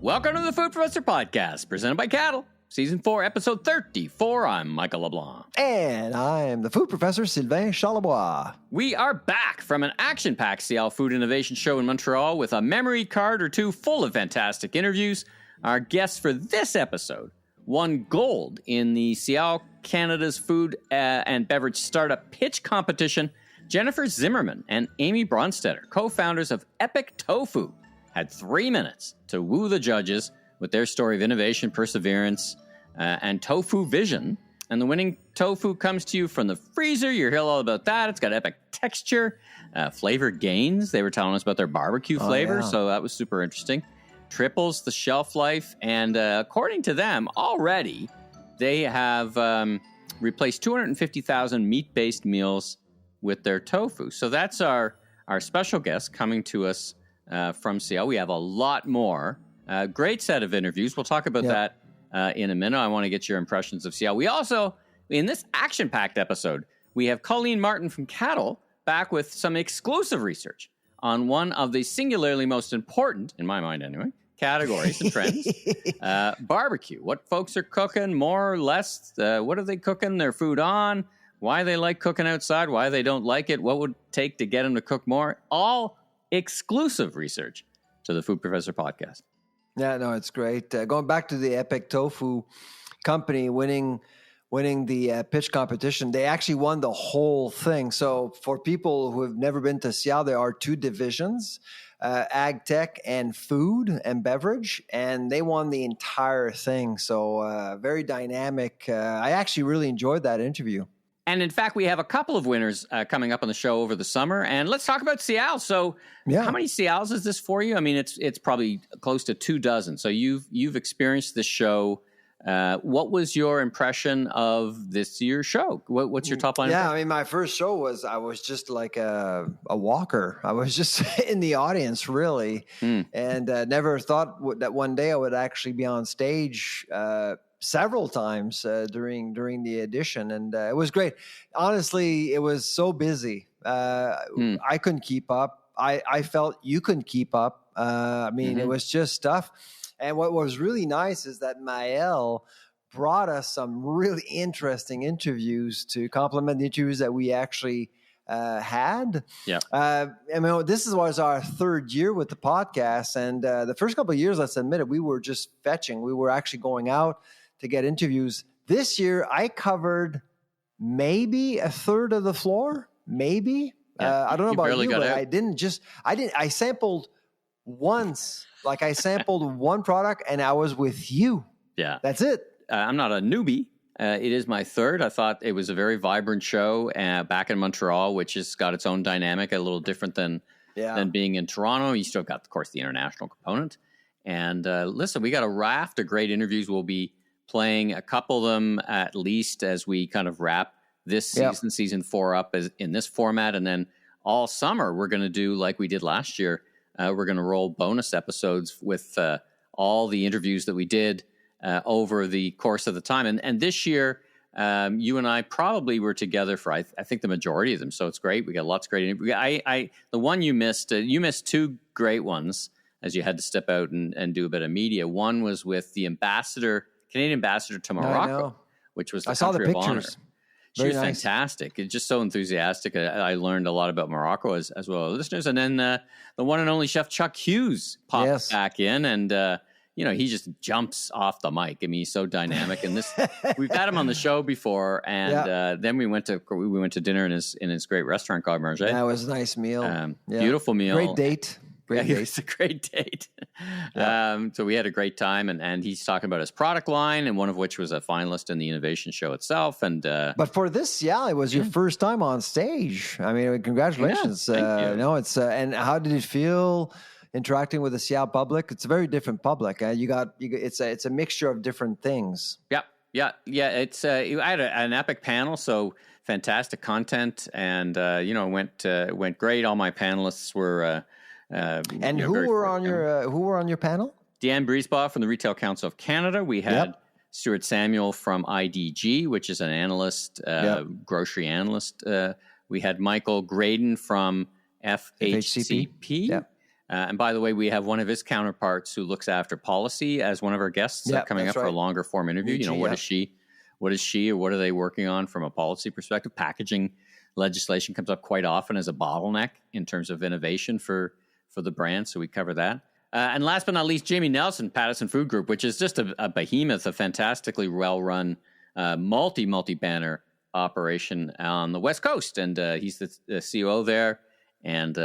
Welcome to the Food Professor Podcast, presented by Caddle, Season 4, Episode 34. I'm Michael LeBlanc. And I'm the Food Professor, Sylvain Charlebois. We are back from an action-packed SIAL Food Innovation Show in Montreal with a memory card or two full of fantastic interviews. Our guests for this episode won gold in the SIAL Canada's Food and Beverage Startup Pitch Competition. Jennifer Zimmermann and Amy Bronstetter, co-founders of Epic Tofu, had 3 minutes to woo the judges with their story of innovation, perseverance, and tofu vision. And the winning tofu comes to you from the freezer. You'll hear all about that. It's got epic texture, flavor gains. They were telling us about their barbecue flavor, so that was super interesting. Triples the shelf life. And according to them, already they have replaced 250,000 meat-based meals with their tofu. So that's our special guest coming to us from SIAL. We have a lot more. Great set of interviews. We'll talk about that in a minute. I want to get your impressions of SIAL. We also, in this action-packed episode, we have Colleen Martin from Caddle back with some exclusive research on one of the singularly most important, in my mind anyway, categories and trends. Barbecue. What folks are cooking, more or less. What are they cooking their food on? Why they like cooking outside, why they don't like it, what would it take to get them to cook more. All exclusive research to the Food Professor Podcast. Yeah, no, it's great. Going back to the Epic Tofu company winning the pitch competition, they actually won the whole thing. So for people who have never been to SIAL, there are two divisions, ag tech and food and beverage, and they won the entire thing. So very dynamic. I actually really enjoyed that interview. And in fact, we have a couple of winners coming up on the show over the summer. And let's talk about SIAL. So how many SIALs is this for you? I mean, it's probably close to 24. So you've experienced this show. What was your impression of this year's show? What's your top line? Yeah, I mean, my first show was, I was just like a walker. I was just in the audience, really. And never thought that one day I would actually be on stage several times during the edition, and it was great. Honestly, it was so busy. I couldn't keep up. I felt you couldn't keep up. I mean, it was just stuff. And what was really nice is that Maëlle brought us some really interesting interviews to complement the interviews that we actually had. Yeah. I mean, this was our third year with the podcast, and the first couple of years, let's admit it, we were just fetching. We were actually going out to get interviews. This year, I covered maybe a third of the floor, maybe. I don't know about you, but I sampled once. Like I sampled one product and I was with you. Yeah. That's it. I'm not a newbie. It is my third. I thought it was a very vibrant show back in Montreal, which has got its own dynamic, a little different than being in Toronto. You still got, of course, the international component. And listen, we got a raft of great interviews. We'll be playing a couple of them at least as we kind of wrap this season, season 4 up in this format. And then all summer, we're going to do like we did last year. We're going to roll bonus episodes with all the interviews that we did over the course of the time. And this year, you and I probably were together for, I think, the majority of them. So it's great. We got lots of great interviews. The one you missed two great ones as you had to step out and do a bit of media. One was with the Canadian ambassador to Morocco, which was the country of honor. She was fantastic. It's just so enthusiastic. I learned a lot about Morocco as well as listeners. And then the one and only Chef Chuck Hughes popped back in, and he just jumps off the mic. I mean, he's so dynamic. And we've had him on the show before, and then we went to dinner in his great restaurant called Marge. That was a nice meal. Beautiful meal. Great date. It's a great date. So we had a great time, and he's talking about his product line, and one of which was a finalist in the innovation show itself. And but for this SIAL, it was your first time on stage. I mean, congratulations! Thank you. It's and how did it feel interacting with the SIAL public? It's a very different public. It's a mixture of different things. Yeah. It's I had an epic panel, so fantastic content, and went great. All my panelists were. Who were on your panel? Deanne Briesbaugh from the Retail Council of Canada. We had Stuart Samuel from IDG, which is an analyst, grocery analyst. We had Michael Graydon from FHCP. And by the way, we have one of his counterparts who looks after policy as one of our guests coming up for a longer form interview. What is she or what are they working on from a policy perspective? Packaging legislation comes up quite often as a bottleneck in terms of innovation for the brand. So we cover that. And last but not least, Jamie Nelson, Pattison Food Group, which is just a behemoth, a fantastically well-run multi-banner operation on the West Coast. And he's the COO there. And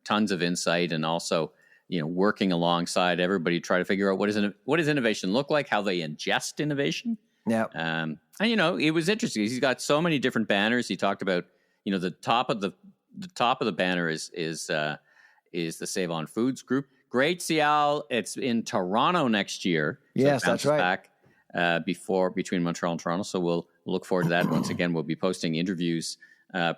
tons of insight, and also working alongside everybody to try to figure out what does innovation look like, how they ingest innovation. Yeah. And it was interesting. He's got so many different banners. He talked about the top of the banner is the Save On Foods Group. Great SIAL. It's in Toronto next year. So yes, that's right. Back between Montreal and Toronto. So we'll look forward to that. Once again, we'll be posting interviews.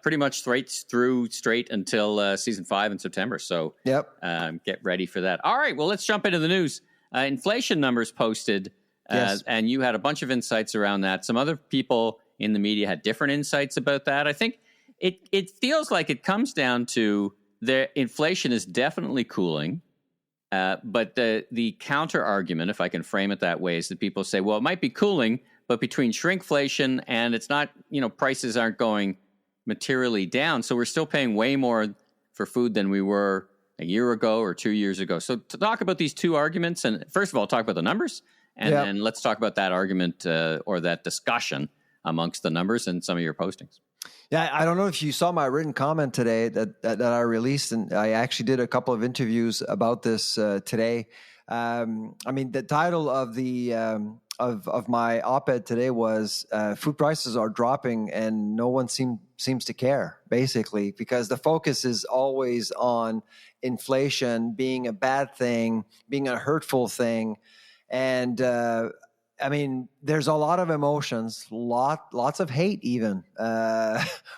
Pretty much straight until season 5 in September. So get ready for that. All right, well, let's jump into the news. Inflation numbers posted, and you had a bunch of insights around that. Some other people in the media had different insights about that. I think it feels like it comes down to the inflation is definitely cooling, but the counter argument, if I can frame it that way, is that people say, well, it might be cooling, but between shrinkflation and it's not, prices aren't going materially down. So we're still paying way more for food than we were a year ago or 2 years ago. So to talk about these two arguments, and first of all, talk about the numbers, and then let's talk about that argument or that discussion amongst the numbers and some of your postings. Yeah, I don't know if you saw my written comment today that I released, and I actually did a couple of interviews about this today. The title of the of my op-ed today was food prices are dropping and no one seems to care, basically, because the focus is always on inflation being a bad thing, being a hurtful thing. And there's a lot of emotions, lots of hate even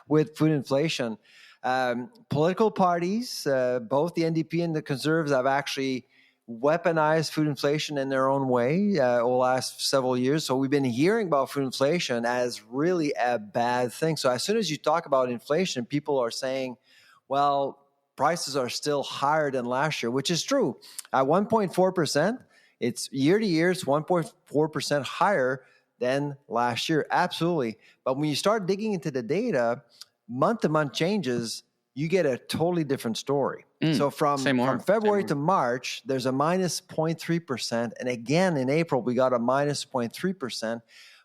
with food inflation. Political parties, both the NDP and the Conservatives, have actually weaponized food inflation in their own way over the last several years. So we've been hearing about food inflation as really a bad thing. So as soon as you talk about inflation, people are saying, well, prices are still higher than last year, which is true. At 1.4%, it's year to year, it's 1.4% higher than last year. Absolutely. But when you start digging into the data, month to month changes, you get a totally different story. So from February to March, there's a minus 0.3%. And again, in April, we got a minus 0.3%,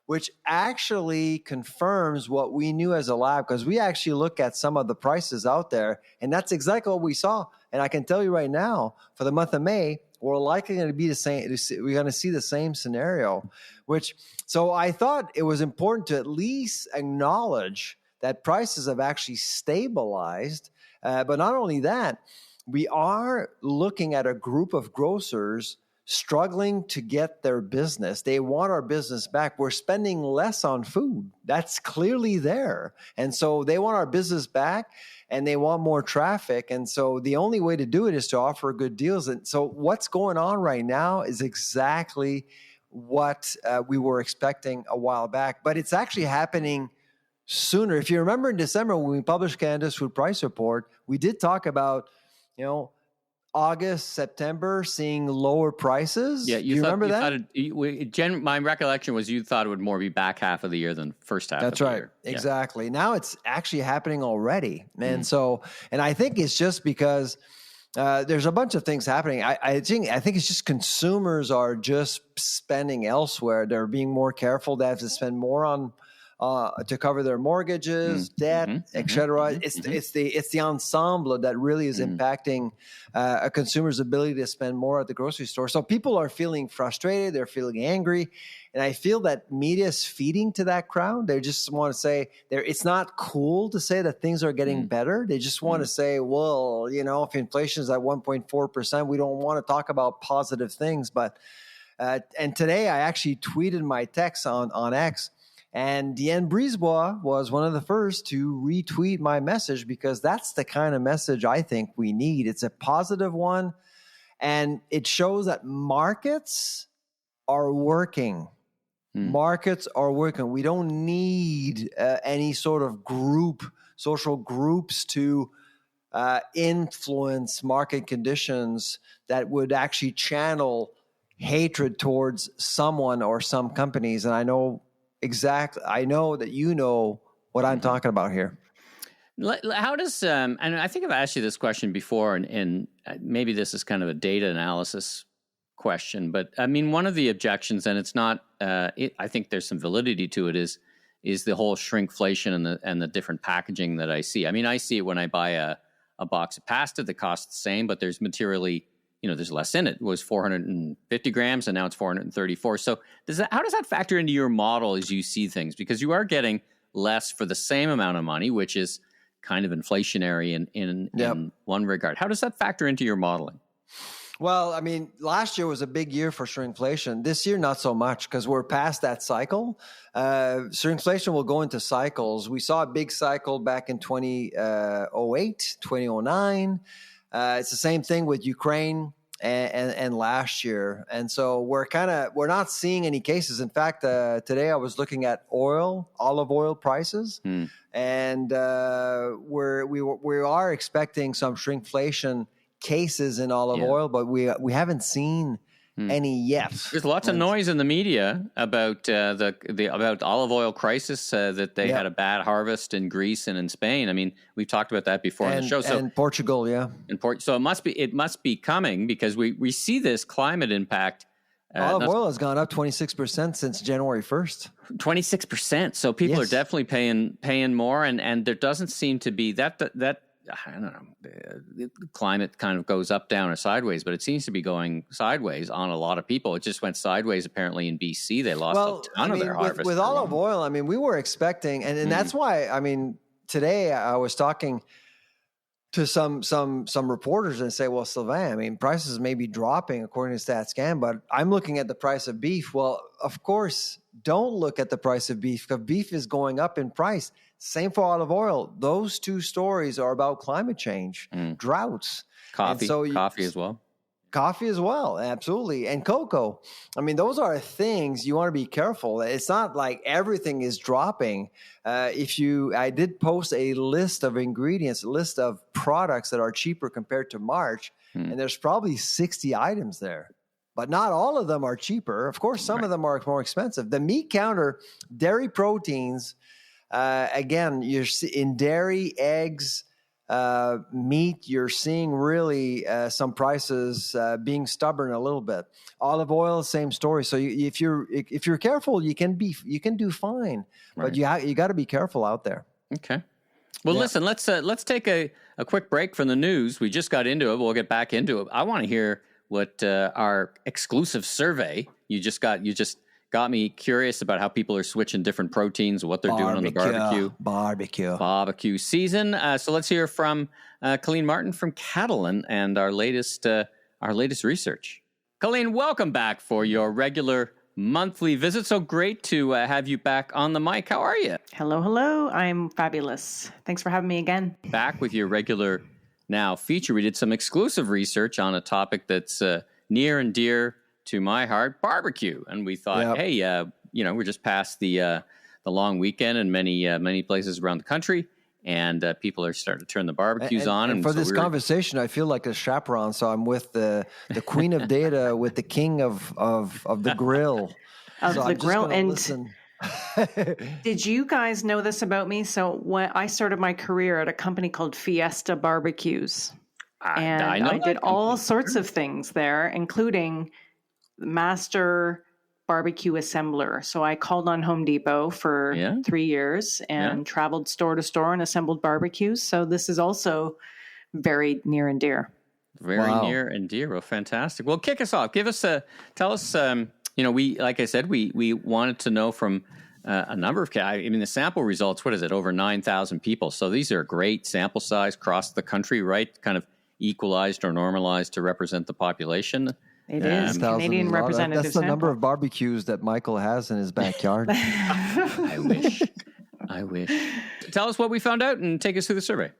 which actually confirms what we knew as a lab, because we actually look at some of the prices out there, and that's exactly what we saw. And I can tell you right now, for the month of May, we're likely going to be the same. We're going to see the same scenario, so I thought it was important to at least acknowledge that prices have actually stabilized. But not only that, we are looking at a group of grocers struggling to get their business. They want our business back. We're spending less on food. That's clearly there. And so they want our business back, and they want more traffic. And so the only way to do it is to offer good deals. And so what's going on right now is exactly what we were expecting a while back. But it's actually happening sooner. If you remember in December when we published Canada's Food Price Report, we did talk about, August, September, seeing lower prices. Yeah, you remember that? My recollection was you thought it would more be back half of the year than first half of the year. That's right. Exactly. Yeah. Now it's actually happening already. And and I think it's just because there's a bunch of things happening. I think it's just consumers are just spending elsewhere. They're being more careful. They have to spend more on to cover their mortgages, debt, etc. It's the ensemble that really is impacting a consumer's ability to spend more at the grocery store. So people are feeling frustrated, they're feeling angry, and I feel that media is feeding to that crowd. They just want to say it's not cool to say that things are getting better. They just want to say, well, if inflation is at 1.4%, we don't want to talk about positive things. But and today I actually tweeted my text on X. And Diane Brisebois was one of the first to retweet my message, because that's the kind of message I think we need. It's a positive one, and it shows that markets are working. Markets are working. We don't need any sort of social groups to influence market conditions that would actually channel hatred towards someone or some companies. And I know that you know what I'm talking about here. How does, and I think I've asked you this question before, and maybe this is kind of a data analysis question, but I mean, one of the objections, and it's not, I think there's some validity to it, is the whole shrinkflation and the different packaging that I see. I mean, I see it when I buy a box of pasta that costs the same, but there's materially, there's less in it. It was 450 grams and now it's 434. So how does that factor into your model as you see things? Because you are getting less for the same amount of money, which is kind of inflationary in one regard. How does that factor into your modeling? Well, I mean, last year was a big year for shrinkflation. This year, not so much, because we're past that cycle. Shrinkflation will go into cycles. We saw a big cycle back in 2008, 2009. It's the same thing with Ukraine and last year. And so we're not seeing any cases. In fact, today I was looking at olive oil prices, and we are expecting some shrinkflation cases in olive oil, but we haven't seen any yet. There's lots of noise in the media about about olive oil crisis, that they had a bad harvest in Greece and in Spain. I mean, we've talked about that before on the show. So and Portugal, so it must be coming, because we see this climate impact. Olive oil has gone up 26% since January 1st. 26%. So people are definitely paying more, and there doesn't seem to be that I don't know, the climate kind of goes up, down, or sideways, but it seems to be going sideways on a lot of people. It just went sideways apparently in BC. They lost a ton of their harvest. With olive oil, I mean, we were expecting, and that's why, I mean, today I was talking to some reporters and say, well, Sylvain, I mean, prices may be dropping according to StatScan, but I'm looking at the price of beef. Well, of course, don't look at the price of beef, because beef is going up in price. Same for olive oil. Those two stories are about climate change, droughts. Coffee as well. Coffee as well, absolutely. And cocoa. I mean, those are things you want to be careful. It's not like everything is dropping. I did post a list of ingredients, a list of products that are cheaper compared to March, and there's probably 60 items there. But not all of them are cheaper. Of course, some of them are more expensive. The meat counter, dairy proteins, again, you're in dairy, eggs, meat, you're seeing really some prices being stubborn a little bit. Olive oil, same story. So if you're careful, you can do fine, but you got to be careful out there. Okay. Well, listen, let's take a quick break from the news. We just got into it. We'll get back into it. I want to hear what our exclusive survey you just got me curious about how people are switching different proteins, what they're doing on the barbecue season. So let's hear from Colleen Martin from Caddle and our latest research. Colleen, welcome back for your regular monthly visit. So great to have you back on the mic. How are you? Hello. I'm fabulous. Thanks for having me again. Back with your regular now feature. We did some exclusive research on a topic that's near and dear to my heart, barbecue. And we thought, hey, we're just past the long weekend in many places around the country, and people are starting to turn the barbecues on. And for this conversation, I feel like a chaperone. So I'm with the queen of data, with the king of the grill. And did you guys know this about me? So when I started my career at a company called Fiesta Barbecues, and I did all sorts of things there, including master barbecue assembler. So I called on Home Depot for 3 years and traveled store to store and assembled barbecues. So this is also very near and dear. Near and dear. Well, fantastic. Well, kick us off. Tell us, like I said, we wanted to know from a number of, the sample results, what is it? Over 9,000 people. So these are great sample size across the country, right? Kind of equalized or normalized to represent the population. It is Canadian representative. That's the number of barbecues that Michael has in his backyard. I wish. Tell us what we found out and take us through the survey.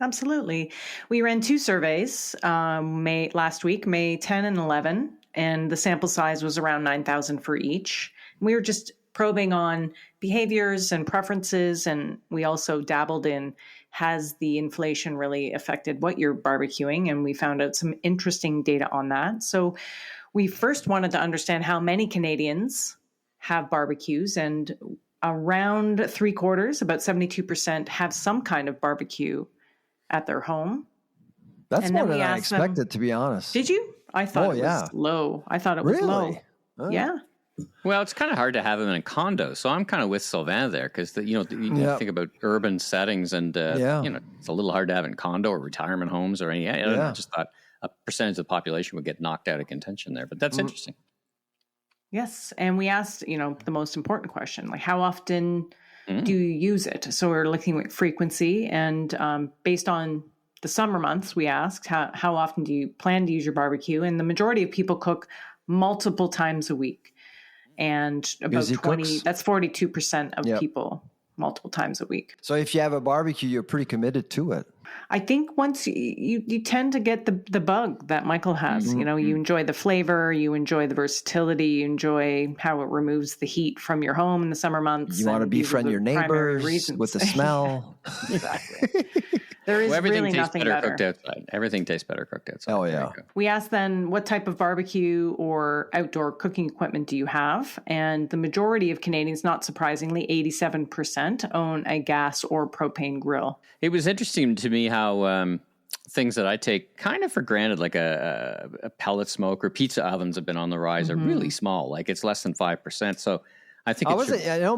Absolutely. We ran 2 surveys last week, May 10 and 11, and the sample size was around 9,000 for each. We were just probing on behaviors and preferences, and we also dabbled in has the inflation really affected what you're barbecuing? And we found out some interesting data on that. So we first wanted to understand how many Canadians have barbecues, and around 3/4, about 72%, have some kind of barbecue at their home. That's more than I expected, to be honest. Did you? I thought it was low. I thought it was low. Oh. Yeah. Well, it's kind of hard to have them in a condo, so I'm kind of with Sylvain there, because you think about urban settings, and it's a little hard to have in condo or retirement homes or any. I don't know, I just thought a percentage of the population would get knocked out of contention there, but that's interesting. Yes, and we asked, the most important question, like how often do you use it? So we're looking at frequency, and based on the summer months, we asked how often do you plan to use your barbecue, and the majority of people cook multiple times a week. And about 42% of people multiple times a week. So if you have a barbecue, you're pretty committed to it. I think once you tend to get the bug that Michael has, you enjoy the flavor, you enjoy the versatility, you enjoy how it removes the heat from your home in the summer months. You want to befriend your neighbors with the smell. Exactly. There is really nothing better. Cooked outside. Everything tastes better cooked outside. Oh, yeah. We asked then, what type of barbecue or outdoor cooking equipment do you have? And the majority of Canadians, not surprisingly, 87% own a gas or propane grill. It was interesting to me how things that I take kind of for granted, like a pellet smoker, pizza ovens have been on the rise, are really small. Like it's less than 5%. So I think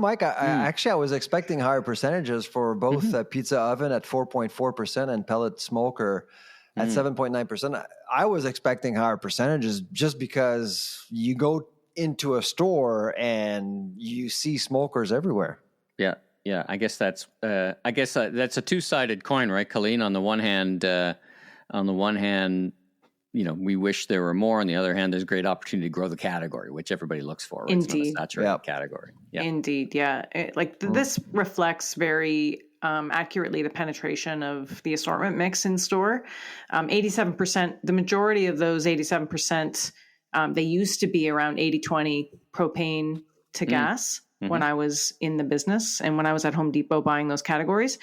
Mike, I was expecting higher percentages for both pizza oven at 4.4% and pellet smoker at 7.9%. I was expecting higher percentages just because you go into a store and you see smokers everywhere. Yeah. I guess that's a two-sided coin, right, Colleen? On the one hand, we wish there were more. On the other hand, there's great opportunity to grow the category, which everybody looks for. Right? Indeed. It's not a saturated category. Yeah. Indeed, yeah. This reflects very accurately the penetration of the assortment mix in store. 87%, the majority of those 87%, they used to be around 80-20 propane to gas when I was in the business and when I was at Home Depot buying those categories.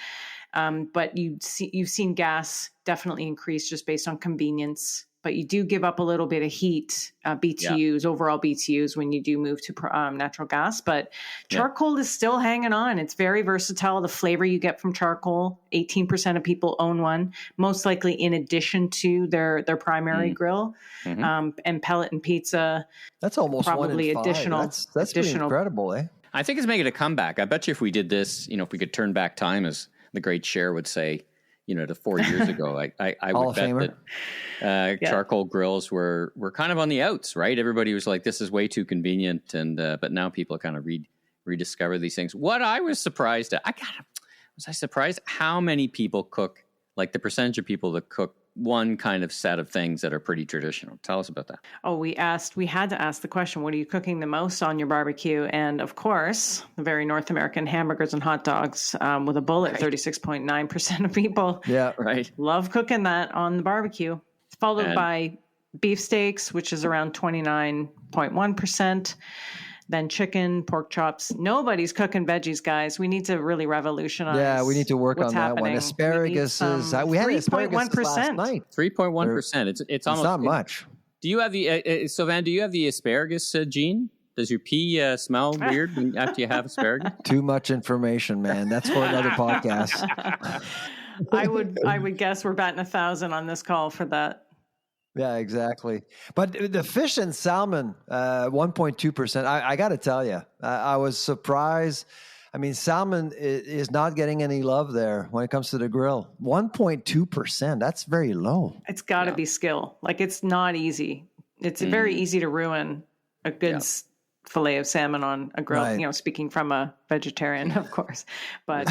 But you've seen gas definitely increase just based on convenience. But you do give up a little bit of heat, BTUs, overall BTUs, when you do move to natural gas. But charcoal is still hanging on. It's very versatile. The flavor you get from charcoal, 18% of people own one, most likely in addition to their primary grill. And pellet and pizza. That's almost probably 1 in 5. Additional. That's pretty incredible, eh? I think it's making a comeback. I bet you if we did this, if we could turn back time, as the great Cher would say, to 4 years ago, I would bet that charcoal grills were kind of on the outs, right? Everybody was like, this is way too convenient. And but now people kind of rediscover these things. What I was surprised at, was I surprised how many people cook, like the percentage of people that cook one kind of set of things that are pretty traditional. Tell us about that. Oh, we had to ask the question, what are you cooking the most on your barbecue? And of course, the very North American hamburgers and hot dogs with a bullet, 36.9% of people love cooking that on the barbecue. It's followed by beef steaks, which is around 29.1%. Then chicken, pork chops. Nobody's cooking veggies, guys. We need to really revolutionize. Yeah, we need to work on happening. That one. Asparagus we had asparagus last night. 3.1%. It's almost not much. Do you have the Sylvain? Do you have the asparagus gene? Does your pee smell weird after you have asparagus? Too much information, man. That's for another podcast. I would guess we're batting 1,000 on this call for that. Yeah, exactly. But the fish and salmon, 1.2%. I got to tell you, I was surprised. I mean, salmon is not getting any love there when it comes to the grill. 1.2%. That's very low. It's got to be skill. Like, it's not easy. It's very easy to ruin a good fillet of salmon on a grill. Right. Speaking from a vegetarian, of course. But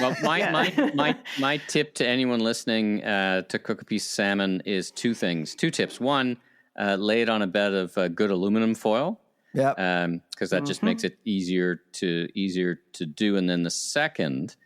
well, my tip to anyone listening to cook a piece of salmon is two tips. One, lay it on a bed of good aluminum foil. Yeah. Because that just makes it easier to do. And then the second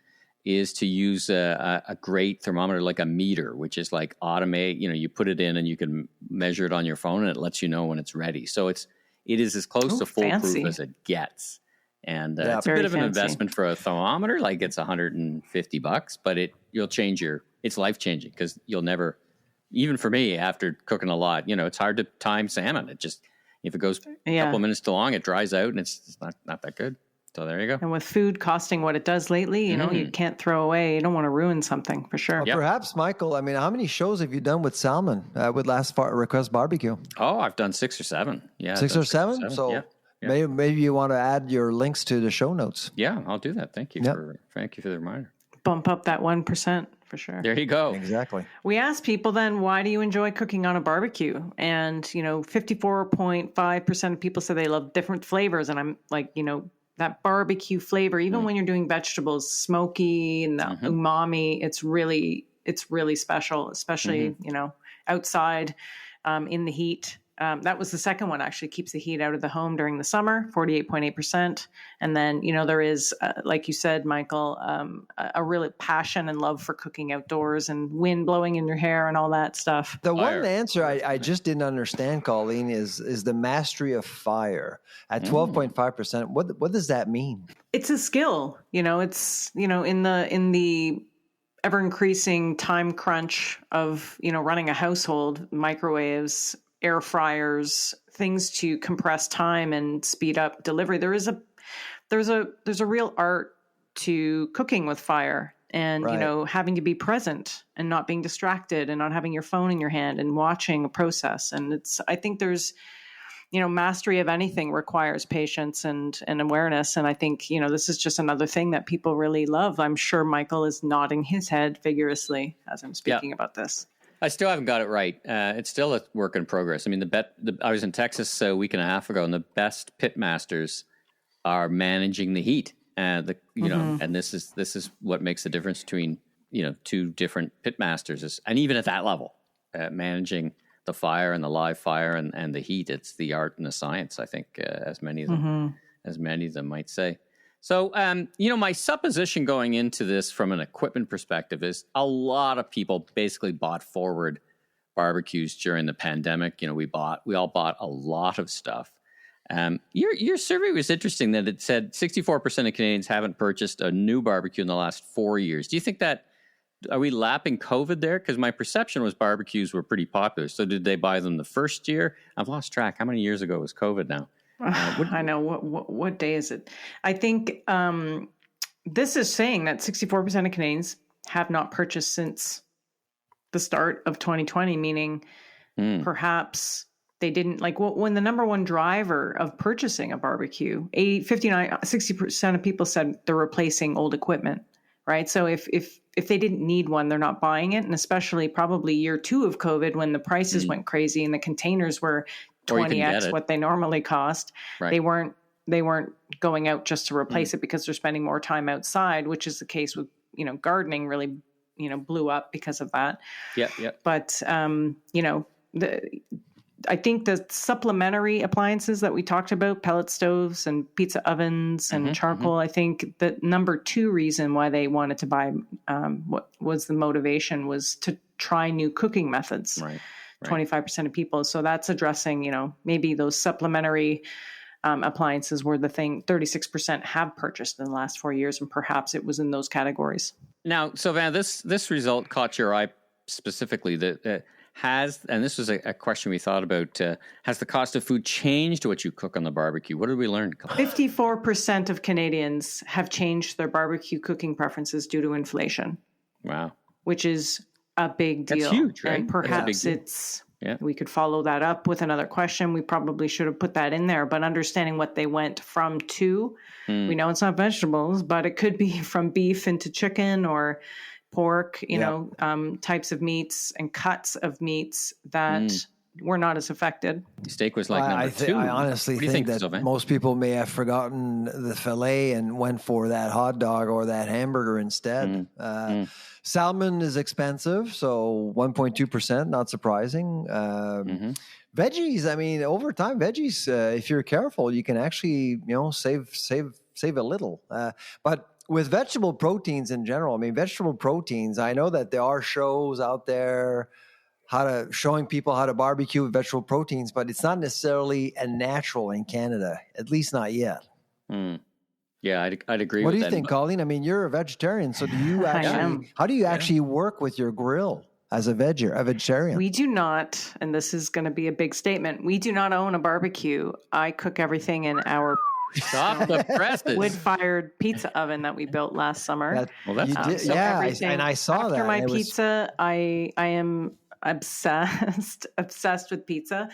is to use a great thermometer, like a meter, which is like automate. You put it in and you can measure it on your phone, and it lets you know when it's ready. So it is as close to foolproof as it gets. And it's a bit of an investment for a thermometer. Like it's $150, but you'll change it's life changing because you'll never, even for me, after cooking a lot, it's hard to time salmon. It just, if it goes a couple of minutes too long, it dries out and it's not that good. So there you go. And with food costing what it does lately, you can't throw away. You don't want to ruin something for sure. Well, perhaps, Michael, I mean, how many shows have you done with salmon with Last Request Barbecue? Oh, I've done 6 or 7. Yeah. 6 or 7? So maybe you want to add your links to the show notes. Yeah, I'll do that. Thank you for the reminder. Bump up that 1% for sure. There you go. Exactly. We asked people then, why do you enjoy cooking on a barbecue? And, 54.5% of people said they love different flavors. And I'm like, that barbecue flavor, even when you're doing vegetables, smoky and the umami, it's really special, especially, outside in the heat. That was the second one, actually keeps the heat out of the home during the summer, 48.8%. And then, there is, like you said, Michael, a real passion and love for cooking outdoors and wind blowing in your hair and all that stuff. The one answer I just didn't understand, Colleen, is the mastery of fire at 12.5%. What does that mean? It's a skill, it's, in the ever increasing time crunch of, running a household, microwaves, air fryers, things to compress time and speed up delivery. There's a real art to cooking with fire and, having to be present and not being distracted and not having your phone in your hand and watching a process. And I think there's, mastery of anything requires patience and awareness. And I think, this is just another thing that people really love. I'm sure Michael is nodding his head vigorously as I'm speaking about this. I still haven't got it right. It's still a work in progress. I mean, I was in Texas a week and a half ago, and the best pit masters are managing the heat. And this is what makes the difference between 2 different pit masters. And even at that level, managing the fire and the live fire and the heat, it's the art and the science. I think as many of them might say. So, my supposition going into this from an equipment perspective is a lot of people basically bought forward barbecues during the pandemic. We all bought a lot of stuff. Your survey was interesting that it said 64% of Canadians haven't purchased a new barbecue in the last 4 years. Do you think are we lapping COVID there? Because my perception was barbecues were pretty popular. So did they buy them the first year? I've lost track. How many years ago was COVID now? I know. What day is it? I think this is saying that 64% of Canadians have not purchased since the start of 2020, meaning perhaps they didn't when the number one driver of purchasing a barbecue, 60% of people said they're replacing old equipment, right? So if they didn't need one, they're not buying it. And especially probably year 2 of COVID when the prices went crazy and the containers were 20x what they normally cost. Right. They weren't going out just to replace it because they're spending more time outside, which is the case with, gardening really, blew up because of that. Yeah. But, I think the supplementary appliances that we talked about, pellet stoves and pizza ovens and charcoal, I think the number 2 reason why they wanted to buy, what was the motivation was to try new cooking methods. Right. 25% of people. So that's addressing, maybe those supplementary appliances were the thing 36% have purchased in the last 4 years. And perhaps it was in those categories. Now, Sylvain, this result caught your eye specifically that and this was a question we thought about, has the cost of food changed what you cook on the barbecue? What did we learn? 54% of Canadians have changed their barbecue cooking preferences due to inflation. Wow. Which is a big deal. That's huge, right? And perhaps we could follow that up with another question. We probably should have put that in there, but understanding what they went from to, we know it's not vegetables, but it could be from beef into chicken or pork, types of meats and cuts of meats that were not as affected. Steak was like number 2. I honestly think that most people may have forgotten the filet and went for that hot dog or that hamburger instead. Salmon is expensive, so 1.2%, not surprising. Veggies, I mean, over time, veggies, if you're careful, you can actually, save a little. But with vegetable proteins in general, I know that there are shows out there showing people how to barbecue with vegetable proteins, but it's not necessarily a natural in Canada, at least not yet. Yeah, I'd agree with that. What do you think, Colleen? I mean, you're a vegetarian, so do you actually, how do you actually work with your grill as a vegetarian? We do not, and this is going to be a big statement, we do not own a barbecue. I cook everything in our wood-fired pizza oven that we built last summer. That's and I saw that. After my pizza, I am obsessed with pizza.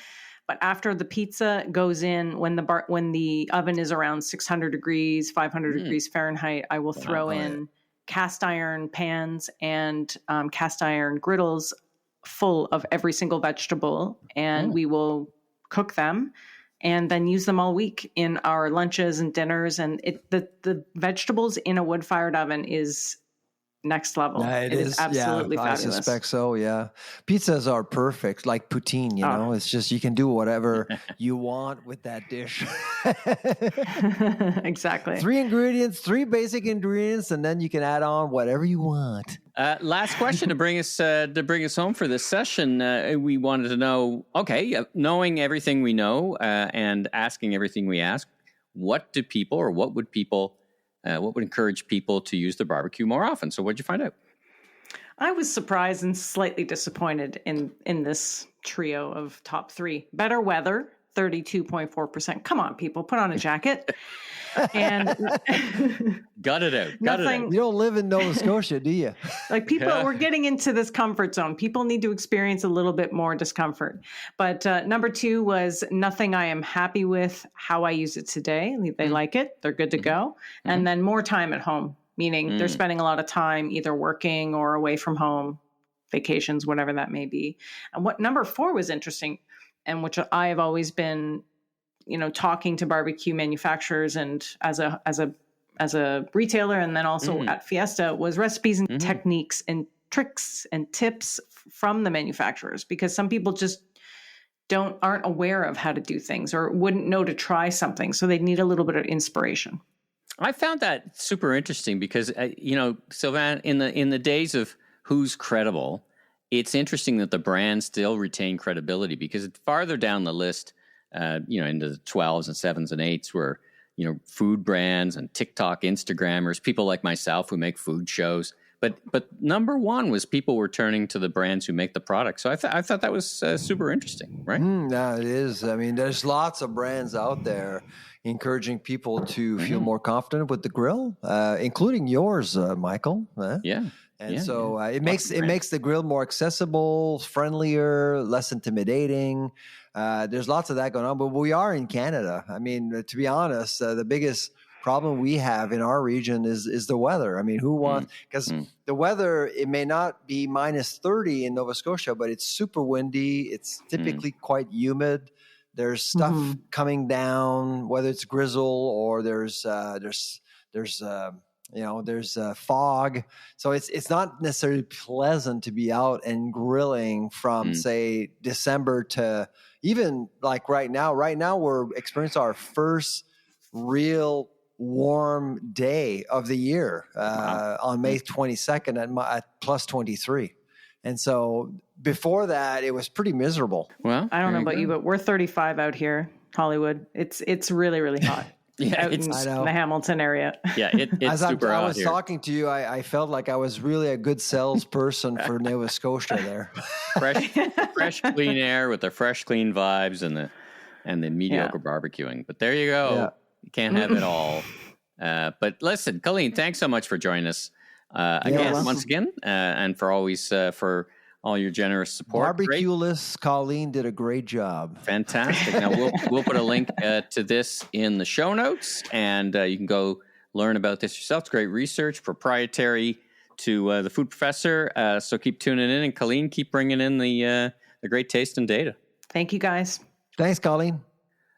But after the pizza goes in, when the oven is around 600 degrees, 500 degrees Fahrenheit, I will throw in cast iron pans and cast iron griddles full of every single vegetable, and we will cook them and then use them all week in our lunches and dinners. And the vegetables in a wood-fired oven is next level. Yeah, it is absolutely fabulous. I suspect so. Yeah, pizzas are perfect, like poutine. You know, it's just you can do whatever you want with that dish. Exactly. 3 basic ingredients, and then you can add on whatever you want. Last question to bring us home for this session. We wanted to know, knowing everything we know and asking everything we ask, what would encourage people to use the barbecue more often? So what did you find out? I was surprised and slightly disappointed in this trio of top 3. Better weather, 32.4%. Come on, people, put on a jacket. And got it out. You don't live in Nova Scotia, do you? Like we're getting into this comfort zone. People need to experience a little bit more discomfort. But number 2 was nothing I am happy with how I use it today. They like it. They're good to go. And then more time at home, meaning they're spending a lot of time either working or away from home, vacations, whatever that may be. And what number 4 was interesting, and which I have always been, talking to barbecue manufacturers and as a retailer, and then also at Fiesta, was recipes and techniques and tricks and tips from the manufacturers, because some people just aren't aware of how to do things or wouldn't know to try something. So they need a little bit of inspiration. I found that super interesting because, Sylvain, in the days of who's credible, it's interesting that the brands still retain credibility, because farther down the list, into the 12s and 7s and 8s were, food brands and TikTok Instagrammers, people like myself who make food shows. But number 1 was people were turning to the brands who make the product. So I thought that was super interesting, right? Yeah, it is. I mean, there's lots of brands out there encouraging people to feel more confident with the grill, including yours, Michael. Yeah. And it makes the grill more accessible, friendlier, less intimidating. There's lots of that going on, but we are in Canada. I mean, to be honest, the biggest problem we have in our region is the weather. I mean, who wants, because the weather, it may not be minus 30 in Nova Scotia, but it's super windy. It's typically quite humid. There's stuff coming down, whether it's grizzle or there's fog. So it's not necessarily pleasant to be out and grilling from say December to even like right now. Right now we're experiencing our first real warm day of the year on May 22nd at plus 23. And so before that, it was pretty miserable. Well, I don't know about you, but we're 35 out here, Hollywood. It's really, really hot. Yeah, out in the Hamilton area. Yeah, it's super hot. I was talking to you, I felt like I was really a good salesperson for Nova Scotia there. fresh, clean air with the fresh, clean vibes and the mediocre barbecuing. But there you go. Yeah. You can't have it all. But listen, Colleen, thanks so much for joining us once again, and for always for all your generous support. Barbecueless Colleen did a great job. Fantastic. Now we'll put a link to this in the show notes, and you can go learn about this yourself. It's great research, proprietary to the Food Professor. So keep tuning in, and Colleen, keep bringing in the great taste and data. Thank you, guys. Thanks, Colleen.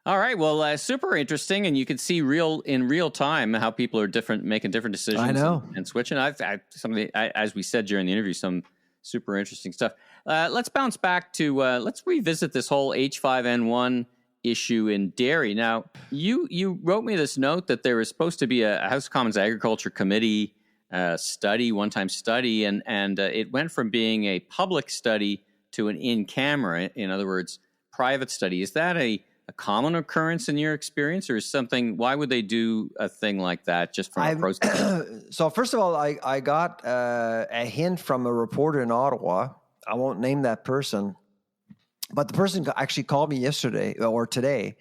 All right. Well, super interesting, and you can see in real time how people are making different decisions. I know. And switching. As we said during the interview, some super interesting stuff. Let's bounce back to let's revisit this whole H5N1 issue in dairy. Now, you wrote me this note that there was supposed to be a House of Commons Agriculture Committee one-time study, and it went from being a public study to an in-camera, in other words, private study. Is that a common occurrence in your experience, or is something? Why would they do a thing like that just from a process? So first of all, I got a hint from a reporter in Ottawa. I won't name that person, but the person actually called me yesterday or today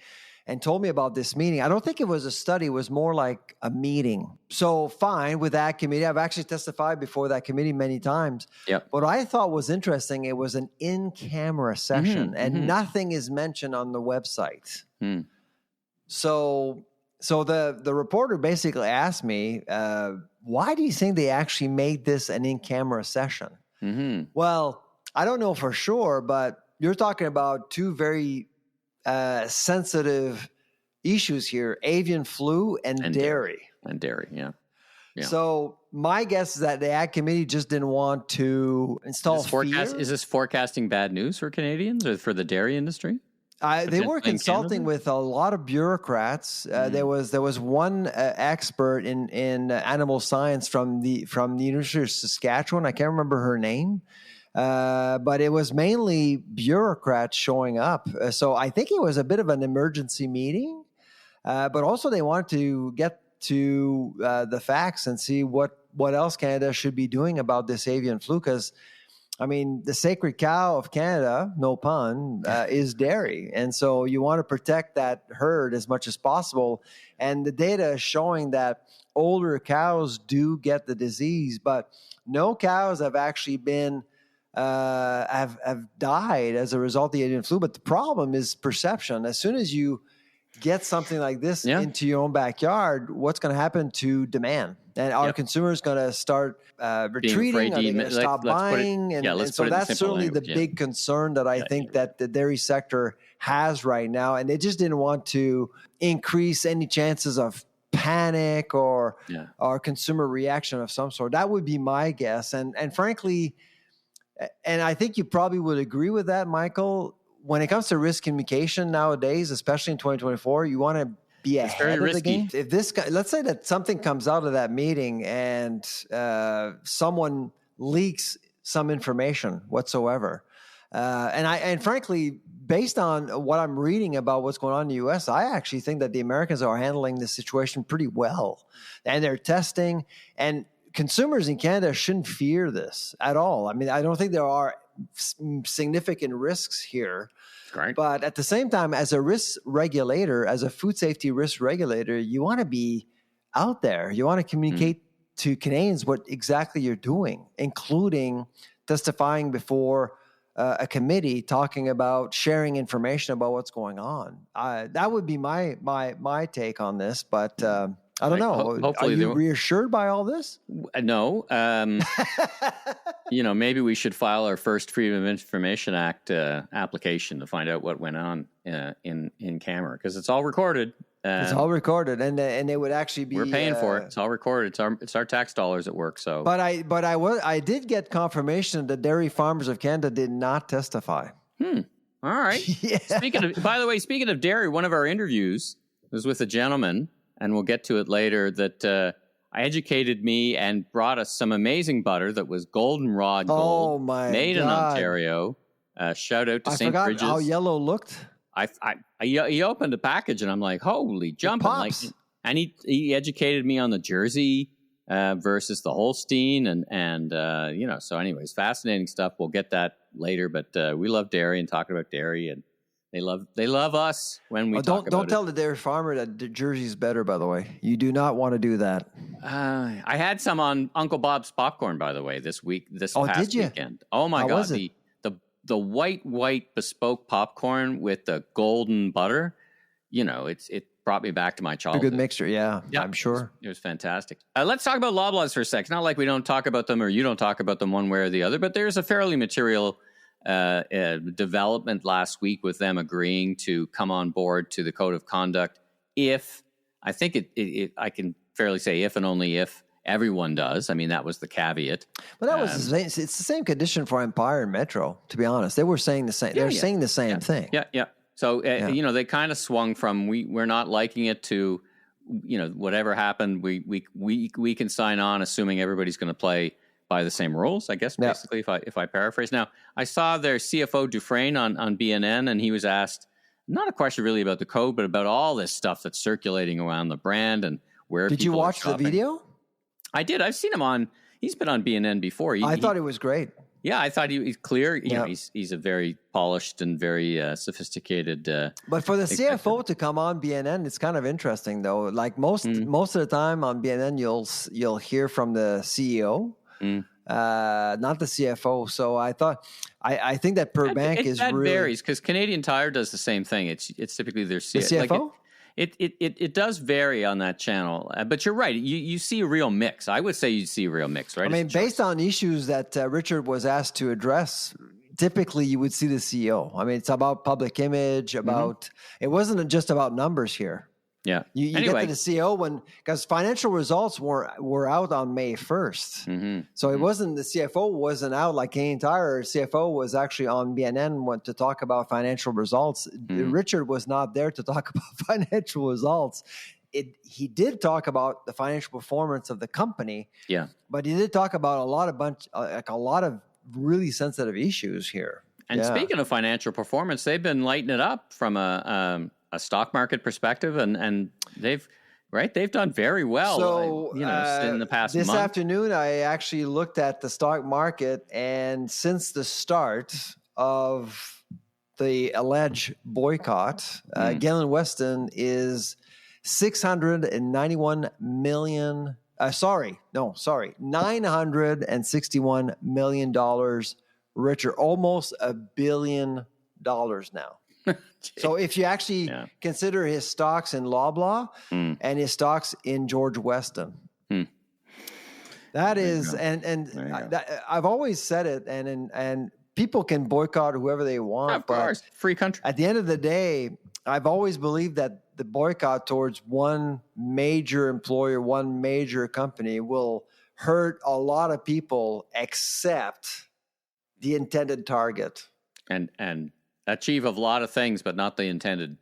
and told me about this meeting. I don't think it was a study. It was more like a meeting. So fine with that committee. I've actually testified before that committee many times. Yep. What I thought was interesting, it was an in-camera session and nothing is mentioned on the website. So the reporter basically asked me, why do you think they actually made this an in-camera session? Well, I don't know for sure, but you're talking about two very sensitive issues here: avian flu and dairy. Yeah. So my guess is that the Ag Committee just didn't want to install fear. Is this forecasting bad news for Canadians or for the dairy industry? They were consulting with a lot of bureaucrats. There was one expert in animal science from the University of Saskatchewan. I can't remember her name. But it was mainly bureaucrats showing up. So I think it was a bit of an emergency meeting, but also they wanted to get to the facts and see what else Canada should be doing about this avian flu. Because, I mean, the sacred cow of Canada, no pun, is dairy. And so you want to protect that herd as much as possible. And the data is showing that older cows do get the disease, but no cows have actually been have died as a result of the avian flu. But the problem is perception. As soon as you get something like this into your own backyard, what's going to happen to demand? And our consumers going to start retreating? Are they going to stop buying? And so that's certainly the big concern that I think that the dairy sector has right now. And they just didn't want to increase any chances of panic or consumer reaction of some sort. That would be my guess. And frankly, and I think you probably would agree with that, Michael. When it comes to risk communication nowadays, especially in 2024, you want to be ahead of the game. If this guy, let's say that something comes out of that meeting and someone leaks some information whatsoever, and frankly, based on what I'm reading about what's going on in the U.S., I actually think that the Americans are handling this situation pretty well, and they're testing and. Consumers in Canada shouldn't fear this at all. I mean, I don't think there are significant risks here. Right. But at the same time, as a risk regulator, as a food safety risk regulator, you want to be out there. You want to communicate to Canadians what exactly you're doing, including testifying before a committee, talking about sharing information about what's going on. That would be my take on this, but I don't know. Hopefully, are you reassured by all this? No. Maybe we should file our first Freedom of Information Act application to find out what went on in camera, because it's all recorded. It's all recorded, and it would actually be. We're paying for it. It's all recorded. It's our tax dollars at work. So, but I did get confirmation that dairy farmers of Canada did not testify. All right. Yeah. Speaking of dairy, one of our interviews was with a gentleman. And we'll get to it later, that educated me and brought us some amazing butter that was goldenrod gold, made in Ontario. Shout out to St. Bridges. I forgot how yellow looked. He opened the package, and I'm like, holy jumping. And he educated me on the Jersey versus the Holstein. And so anyways, fascinating stuff. We'll get that later. But we love dairy and talking about dairy, and They love us when we talk about it. Don't tell the dairy farmer that the Jersey's better, by the way. You do not want to do that. I had some on Uncle Bob's popcorn, by the way, this past weekend. Oh my God. The white bespoke popcorn with the golden butter, it brought me back to my childhood. A good mixture, yeah, I'm sure. It was fantastic. Let's talk about Loblaws for a sec. It's not like we don't talk about them or you don't talk about them one way or the other, but there's a fairly material development last week with them agreeing to come on board to the code of conduct if, I think I can fairly say if and only if everyone does. I mean, that was the caveat. But that was it's the same condition for Empire and Metro, to be honest. They were saying the same. They're saying the same thing. Yeah. So, they kind of swung from we're not liking it to, whatever happened, we can sign on assuming everybody's going to play by the same rules, I guess, basically, if I paraphrase. Now, I saw their CFO Dufresne on BNN, and he was asked not a question really about the code, but about all this stuff that's circulating around the brand and where Did you watch the video? I did. I've seen him he's been on BNN before. I thought it was great. Yeah, I thought he's clear. You know, he's a very polished and very sophisticated. But for the CFO to come on BNN, it's kind of interesting though. Like most of the time on BNN, you'll hear from the CEO, not the CFO. So I think that per bank is that really varies because Canadian Tire does the same thing. It's typically their CFO. Like it does vary on that channel, but you're right. You see a real mix. I would say you see a real mix, right? I mean, based on issues that Richard was asked to address, typically you would see the CEO. I mean, it's about public image, it wasn't just about numbers here. Yeah. You get to the CEO because financial results were out on May 1st. So it wasn't, the CFO wasn't out like Canadian Tire. CFO was actually on BNN, went to talk about financial results. Richard was not there to talk about financial results. He did talk about the financial performance of the company. Yeah. But he did talk about a lot of really sensitive issues here. And speaking of financial performance, they've been lighting it up from a stock market perspective, and they've done very well. So, in the past this month. afternoon, I actually looked at the stock market, and since the start of the alleged boycott, Galen Weston is $961 million richer, almost $1 billion now. So if you actually consider his stocks in Loblaw and his stocks in George Weston, that is, I've always said it, and people can boycott whoever they want. Of course, free country. At the end of the day, I've always believed that the boycott towards one major employer, one major company will hurt a lot of people except the intended target. And achieve a lot of things, but not the intended,